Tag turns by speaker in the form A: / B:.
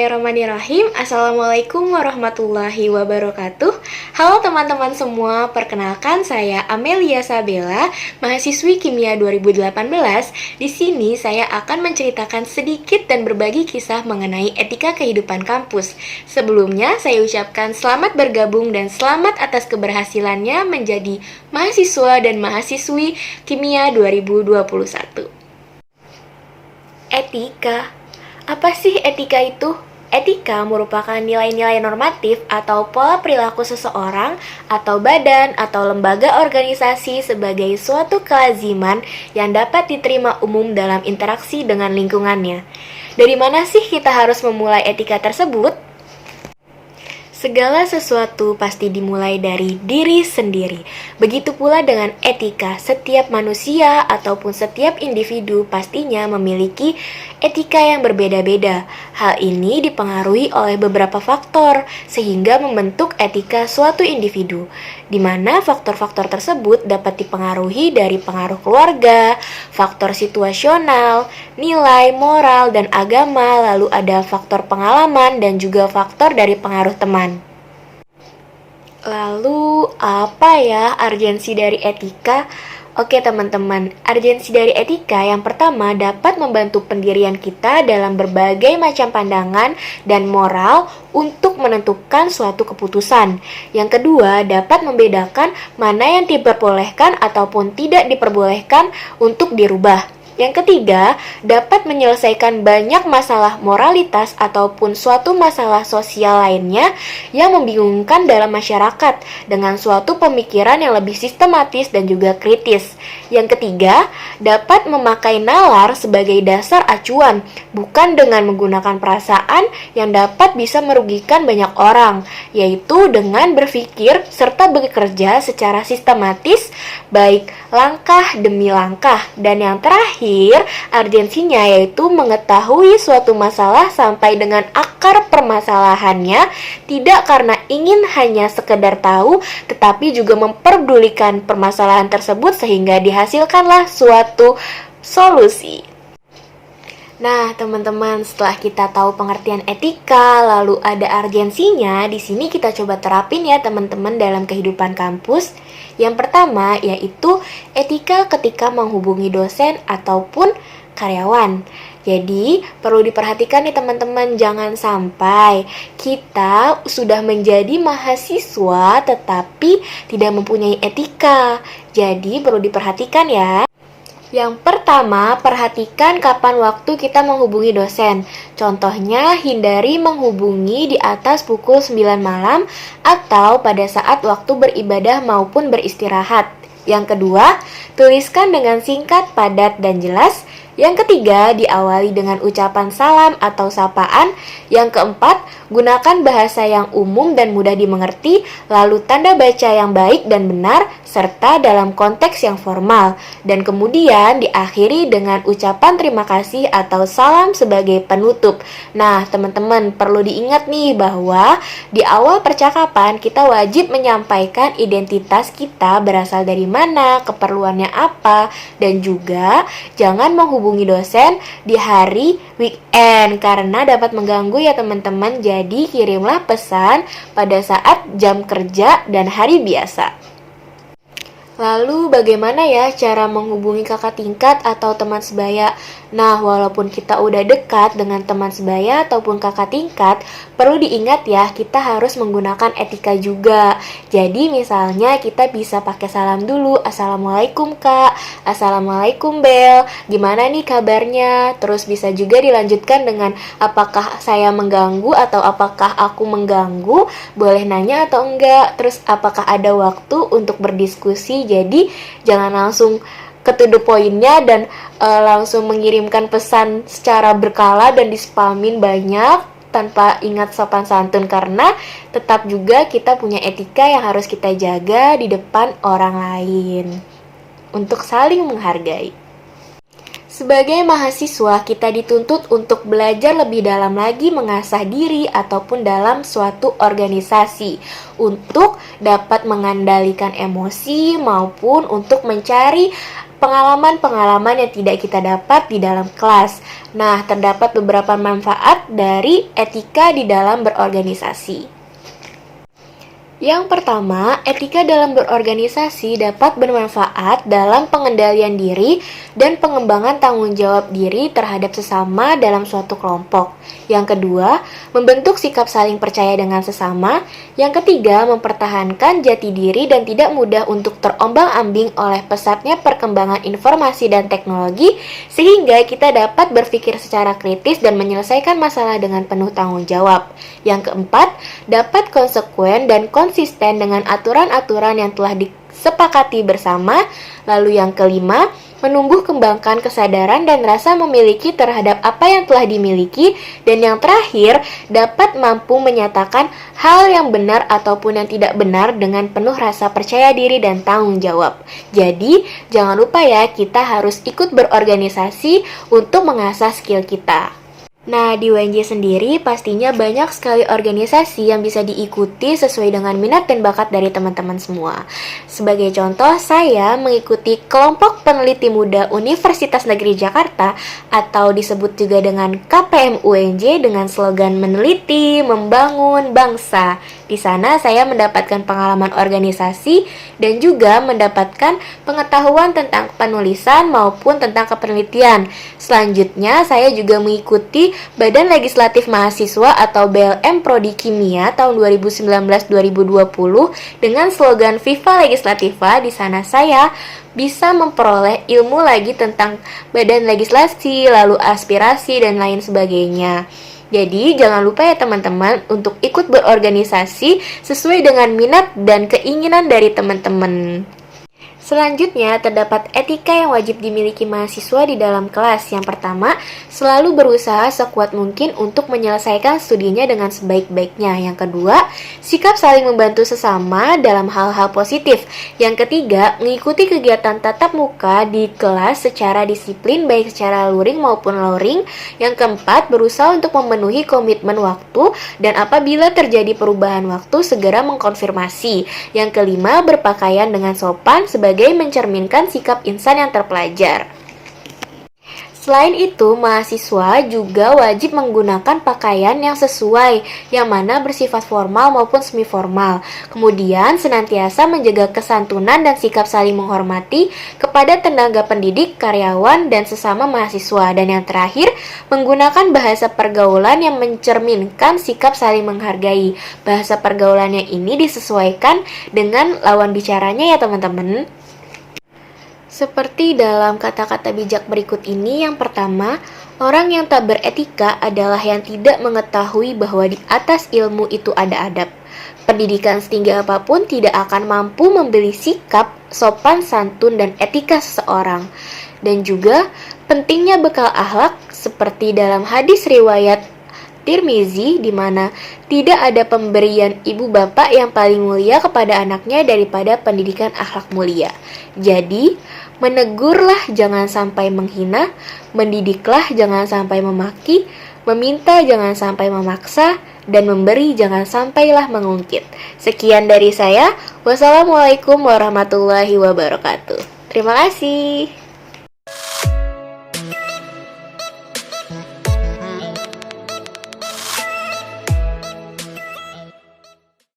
A: Bismillahirrahmanirrahim. Assalamualaikum warahmatullahi wabarakatuh. Halo teman-teman semua, perkenalkan saya Amelia Sabella, mahasiswi Kimia 2018. Di sini saya akan menceritakan sedikit dan berbagi kisah mengenai etika kehidupan kampus. Sebelumnya saya ucapkan selamat bergabung dan selamat atas keberhasilannya menjadi mahasiswa dan mahasiswi Kimia 2021. Etika. Apa sih etika itu? Etika merupakan nilai-nilai normatif atau pola perilaku seseorang atau badan atau lembaga organisasi sebagai suatu kelaziman yang dapat diterima umum dalam interaksi dengan lingkungannya. Dari mana sih kita harus memulai etika tersebut? Segala sesuatu pasti dimulai dari diri sendiri. Begitu pula dengan etika, setiap manusia ataupun setiap individu pastinya memiliki etika yang berbeda-beda. Hal ini dipengaruhi oleh beberapa faktor, sehingga membentuk etika suatu individu, di mana faktor-faktor tersebut dapat dipengaruhi dari pengaruh keluarga, faktor situasional, nilai, moral, dan agama, lalu ada faktor pengalaman dan juga faktor dari pengaruh teman. Lalu, apa ya urgensi dari etika? Oke teman-teman, urgensi dari etika yang pertama dapat membantu pendirian kita dalam berbagai macam pandangan dan moral untuk menentukan suatu keputusan. Yang kedua, dapat membedakan mana yang diperbolehkan ataupun tidak diperbolehkan untuk dirubah. Yang ketiga, dapat menyelesaikan banyak masalah moralitas ataupun suatu masalah sosial lainnya yang membingungkan dalam masyarakat dengan suatu pemikiran yang lebih sistematis dan juga kritis. Yang ketiga, dapat memakai nalar sebagai dasar acuan, bukan dengan menggunakan perasaan yang dapat bisa merugikan banyak orang, yaitu dengan berpikir serta bekerja secara sistematis, baik langkah demi langkah. Dan yang terakhir, urgensinya yaitu mengetahui suatu masalah sampai dengan akar permasalahannya, tidak karena ingin hanya sekedar tahu, tetapi juga memperdulikan permasalahan tersebut sehingga dihasilkanlah suatu solusi. Nah, teman-teman, setelah kita tahu pengertian etika, lalu ada urgensinya, di sini kita coba terapin ya teman-teman dalam kehidupan kampus. Yang pertama yaitu etika ketika menghubungi dosen ataupun karyawan. Jadi, perlu diperhatikan nih teman-teman, jangan sampai kita sudah menjadi mahasiswa tetapi tidak mempunyai etika. Jadi, perlu diperhatikan ya. Yang pertama, perhatikan kapan waktu kita menghubungi dosen. Contohnya, hindari menghubungi di atas pukul 9 malam atau pada saat waktu beribadah maupun beristirahat. Yang kedua, tuliskan dengan singkat, padat, dan jelas. Yang ketiga, diawali dengan ucapan salam atau sapaan. Yang keempat, gunakan bahasa yang umum dan mudah dimengerti, lalu tanda baca yang baik dan benar, serta dalam konteks yang formal. Dan kemudian diakhiri dengan ucapan terima kasih atau salam sebagai penutup. Nah, teman-teman, perlu diingat nih bahwa di awal percakapan kita wajib menyampaikan identitas kita berasal dari mana, keperluannya apa, dan juga jangan menghubungi dosen di hari weekend karena dapat mengganggu ya teman-teman. Jadi kirimlah pesan pada saat jam kerja dan hari biasa. Lalu bagaimana ya cara menghubungi kakak tingkat atau teman sebaya? Nah, walaupun kita udah dekat dengan teman sebaya ataupun kakak tingkat, perlu diingat ya, kita harus menggunakan etika juga. Jadi misalnya kita bisa pakai salam dulu, Assalamualaikum kak, Assalamualaikum Bel, gimana nih kabarnya? Terus bisa juga dilanjutkan dengan apakah saya mengganggu atau apakah aku mengganggu? Boleh nanya atau enggak? Terus apakah ada waktu untuk berdiskusi? Jadi jangan langsung ke to the point-nya dan langsung mengirimkan pesan secara berkala dan dispamin banyak tanpa ingat sopan santun, karena tetap juga kita punya etika yang harus kita jaga di depan orang lain untuk saling menghargai. Sebagai mahasiswa, kita dituntut untuk belajar lebih dalam lagi mengasah diri ataupun dalam suatu organisasi untuk dapat mengendalikan emosi maupun untuk mencari pengalaman-pengalaman yang tidak kita dapat di dalam kelas. Nah, terdapat beberapa manfaat dari etika di dalam berorganisasi. Yang pertama, etika dalam berorganisasi dapat bermanfaat dalam pengendalian diri dan pengembangan tanggung jawab diri terhadap sesama dalam suatu kelompok. Yang kedua, membentuk sikap saling percaya dengan sesama. Yang ketiga, mempertahankan jati diri dan tidak mudah untuk terombang-ambing oleh pesatnya perkembangan informasi dan teknologi, sehingga kita dapat berpikir secara kritis dan menyelesaikan masalah dengan penuh tanggung jawab. Yang keempat, dapat konsekuen dan konsisten dengan aturan-aturan yang telah disepakati bersama. Lalu yang kelima, menumbuh kembangkan kesadaran dan rasa memiliki terhadap apa yang telah dimiliki. Dan yang terakhir, dapat mampu menyatakan hal yang benar ataupun yang tidak benar dengan penuh rasa percaya diri dan tanggung jawab. Jadi, jangan lupa ya, kita harus ikut berorganisasi untuk mengasah skill kita. Nah, di UNJ sendiri pastinya banyak sekali organisasi yang bisa diikuti sesuai dengan minat dan bakat dari teman-teman semua. Sebagai contoh, saya mengikuti kelompok peneliti muda Universitas Negeri Jakarta atau disebut juga dengan KPM UNJ dengan slogan meneliti, membangun bangsa. Di sana saya mendapatkan pengalaman organisasi dan juga mendapatkan pengetahuan tentang penulisan maupun tentang kepenelitian. Selanjutnya, saya juga mengikuti Badan Legislatif Mahasiswa atau BLM Prodi Kimia tahun 2019-2020 dengan slogan Viva Legislativa. Di sana saya bisa memperoleh ilmu lagi tentang badan legislasi, lalu aspirasi, dan lain sebagainya. Jadi, jangan lupa ya teman-teman untuk ikut berorganisasi sesuai dengan minat dan keinginan dari teman-teman. Selanjutnya, terdapat etika yang wajib dimiliki mahasiswa di dalam kelas. Yang pertama, selalu berusaha sekuat mungkin untuk menyelesaikan studinya dengan sebaik-baiknya. Yang kedua, sikap saling membantu sesama dalam hal-hal positif. Yang ketiga, mengikuti kegiatan tatap muka di kelas secara disiplin, baik secara luring maupun luring. Yang keempat, berusaha untuk memenuhi komitmen waktu dan apabila terjadi perubahan waktu, segera mengkonfirmasi. Yang kelima, berpakaian dengan sopan sebagai mencerminkan sikap insan yang terpelajar. Selain itu, mahasiswa juga wajib menggunakan pakaian yang sesuai, yang mana bersifat formal maupun semi-formal. Kemudian, senantiasa menjaga kesantunan dan sikap saling menghormati kepada tenaga pendidik, karyawan, dan sesama mahasiswa. Dan yang terakhir, menggunakan bahasa pergaulan yang mencerminkan sikap saling menghargai. Bahasa pergaulannya ini disesuaikan dengan lawan bicaranya ya teman-teman. Seperti dalam kata-kata bijak berikut ini, yang pertama, orang yang tak beretika adalah yang tidak mengetahui bahwa di atas ilmu itu ada adab. Pendidikan setinggi apapun tidak akan mampu membeli sikap, sopan, santun, dan etika seseorang. Dan juga, pentingnya bekal akhlak seperti dalam hadis riwayat Tirmizi, di mana tidak ada pemberian ibu bapak yang paling mulia kepada anaknya daripada pendidikan akhlak mulia. Jadi, menegurlah jangan sampai menghina, mendidiklah jangan sampai memaki, meminta jangan sampai memaksa, dan memberi jangan sampailah mengungkit. Sekian dari saya. Wassalamualaikum warahmatullahi wabarakatuh. Terima kasih.